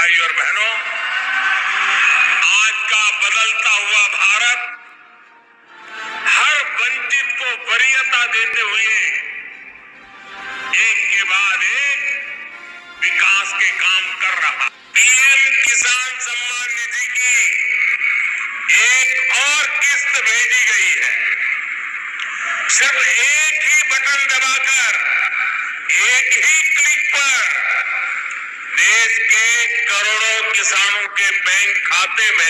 भाई और बहनों, आज का बदलता हुआ भारत हर वंचित को वरीयता देते हुए एक के बाद एक विकास के काम कर रहा। पीएम किसान सम्मान निधि की एक और किस्त भेजी गई है। सिर्फ एक ही बटन दबाकर, एक ही क्लिक पर देश के करोड़ों किसानों के बैंक खाते में।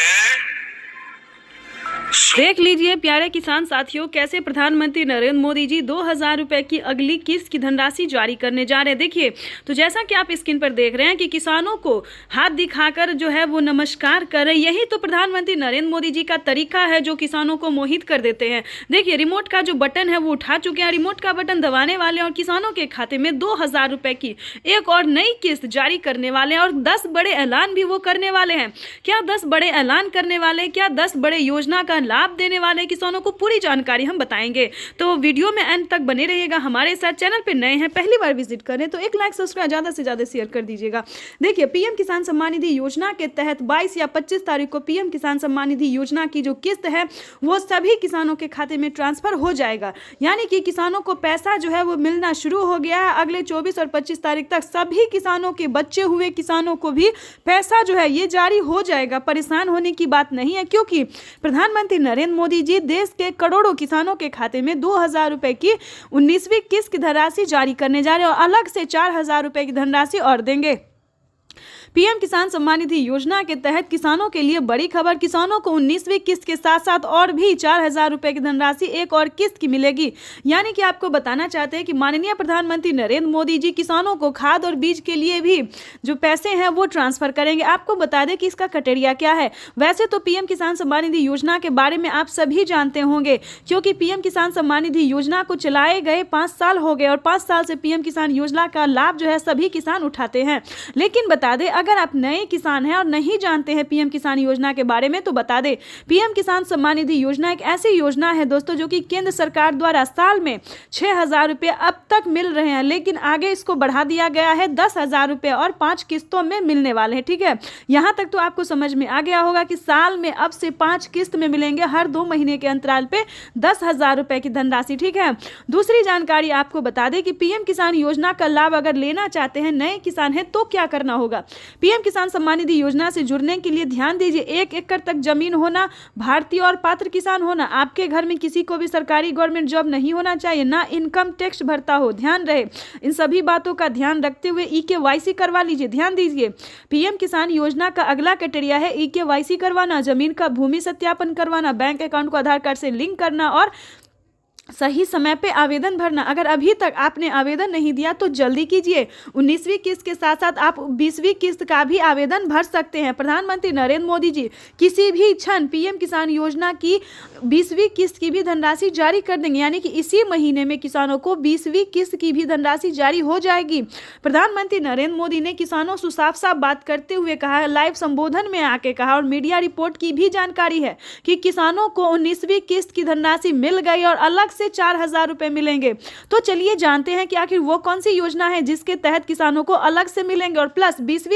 देख लीजिए प्यारे किसान साथियों, कैसे प्रधानमंत्री नरेंद्र मोदी जी 2000 रुपए की अगली किस्त की धनराशि जारी करने जा रहे हैं। देखिए, तो जैसा कि आप स्क्रीन पर देख रहे हैं कि किसानों को हाथ दिखाकर जो है वो नमस्कार कर रहे हैं। यही तो प्रधानमंत्री नरेंद्र मोदी जी का तरीका है जो किसानों को मोहित कर देते हैं। देखिए, रिमोट का जो बटन है वो उठा चुके हैं, रिमोट का बटन दबाने वाले और किसानों के खाते में 2000 रुपए की एक और नई किस्त जारी करने वाले हैं और 10 बड़े ऐलान भी वो करने वाले हैं। क्या 10 बड़े ऐलान करने वाले, क्या 10 बड़े योजना का लाभ देने वाले किसानों को, पूरी जानकारी हम बताएंगे। तो वीडियो में अंत तक बने रहिएगा हमारे साथ। चैनल पे नए हैं, पहली बार विजिट करें तो एक लाइक सब्सक्राइब ज़्यादा से ज़्यादा शेयर कर दीजिएगा। देखिए, पीएम किसान सम्मान निधि योजना के तहत 22 या 25 तारीख को पीएम किसान सम्मान निधि योजना की जो किस्त है वो सभी किसानों के खाते में ट्रांसफर हो जाएगा। यानी कि किसानों को पैसा जो है वो मिलना शुरू हो गया है। अगले 24 और 25 तारीख तक सभी किसानों के, बचे हुए किसानों को भी पैसा जो है ये जारी हो जाएगा। परेशान होने की बात नहीं है, क्योंकि प्रधानमंत्री नरेंद्र मोदी जी देश के करोड़ों किसानों के खाते में 2000 रुपए की 19वीं किस्त की धनराशि जारी करने जा रहे हैं और अलग से 4000 रुपए की धनराशि और देंगे। पीएम किसान सम्मान निधि योजना के तहत किसानों के लिए बड़ी खबर, किसानों को 19वीं किस्त के साथ साथ और भी 4000 रुपए की धनराशि एक और किस्त की मिलेगी। यानी कि आपको बताना चाहते हैं कि माननीय प्रधानमंत्री नरेंद्र मोदी जी किसानों को खाद और बीज के लिए भी जो पैसे हैं वो ट्रांसफर करेंगे। आपको बता दें कि इसका क्राइटेरिया क्या है। वैसे तो पीएम किसान सम्मान निधि योजना के बारे में आप सभी जानते होंगे, क्योंकि पीएम किसान सम्मान निधि योजना को चलाए गए 5 साल हो गए और 5 साल से पीएम किसान योजना का लाभ जो है सभी किसान उठाते हैं। लेकिन बता दें, अगर आप नए किसान हैं और नहीं जानते हैं पीएम किसान योजना के बारे में, तो बता दें, पीएम किसान सम्मान निधि योजना एक ऐसी योजना है दोस्तों जो कि केंद्र सरकार द्वारा साल में 6000 रुपये अब तक मिल रहे हैं, लेकिन आगे इसको बढ़ा दिया गया है 10,000 रुपये और 5 किस्तों में मिलने वाले हैं। ठीक है, यहां तक तो आपको समझ में आ गया होगा कि साल में अब से 5 किस्त में मिलेंगे, हर 2 महीने के अंतराल पे 10,000 रुपये की धनराशि। ठीक है, दूसरी जानकारी आपको बता दें कि पीएम किसान योजना का लाभ अगर लेना चाहते हैं, नए किसान हैं, तो क्या करना होगा। पीएम किसान सम्मान निधि योजना से जुड़ने के लिए ध्यान दीजिए, 1 एकड़ तक जमीन होना, भारतीय और पात्र किसान होना, आपके घर में किसी को भी सरकारी गवर्नमेंट जॉब नहीं होना चाहिए, ना इनकम टैक्स भरता हो। ध्यान रहे, इन सभी बातों का ध्यान रखते हुए ईकेवाईसी करवा लीजिए। ध्यान दीजिए, पीएम किसान योजना का अगला क्राइटेरिया है ईकेवाईसी करवाना, जमीन का भूमि सत्यापन करवाना, बैंक अकाउंट को आधार कार्ड से लिंक करना और सही समय पे आवेदन भरना। अगर अभी तक आपने आवेदन नहीं दिया तो जल्दी कीजिए। 19वीं किस्त के साथ साथ आप 20वीं किस्त का भी आवेदन भर सकते हैं। प्रधानमंत्री नरेंद्र मोदी जी किसी भी क्षण पीएम किसान योजना की 20वीं किस्त की भी धनराशि जारी कर देंगे, यानी कि इसी महीने में किसानों को 20वीं किस्त की भी धनराशि जारी हो जाएगी। प्रधानमंत्री नरेंद्र मोदी ने किसानों से साफ साफ बात करते हुए कहा है, लाइव संबोधन में आके कहा और मीडिया रिपोर्ट की भी जानकारी है कि किसानों को 19वीं किस्त की धनराशि मिल गई और अलग से 4000 रुपए मिलेंगे। तो चलिए जानते हैं कि आखिर वो कौन सी योजना है जिसके तहत किसानों को अलग से मिलेंगे और प्लस 20वीं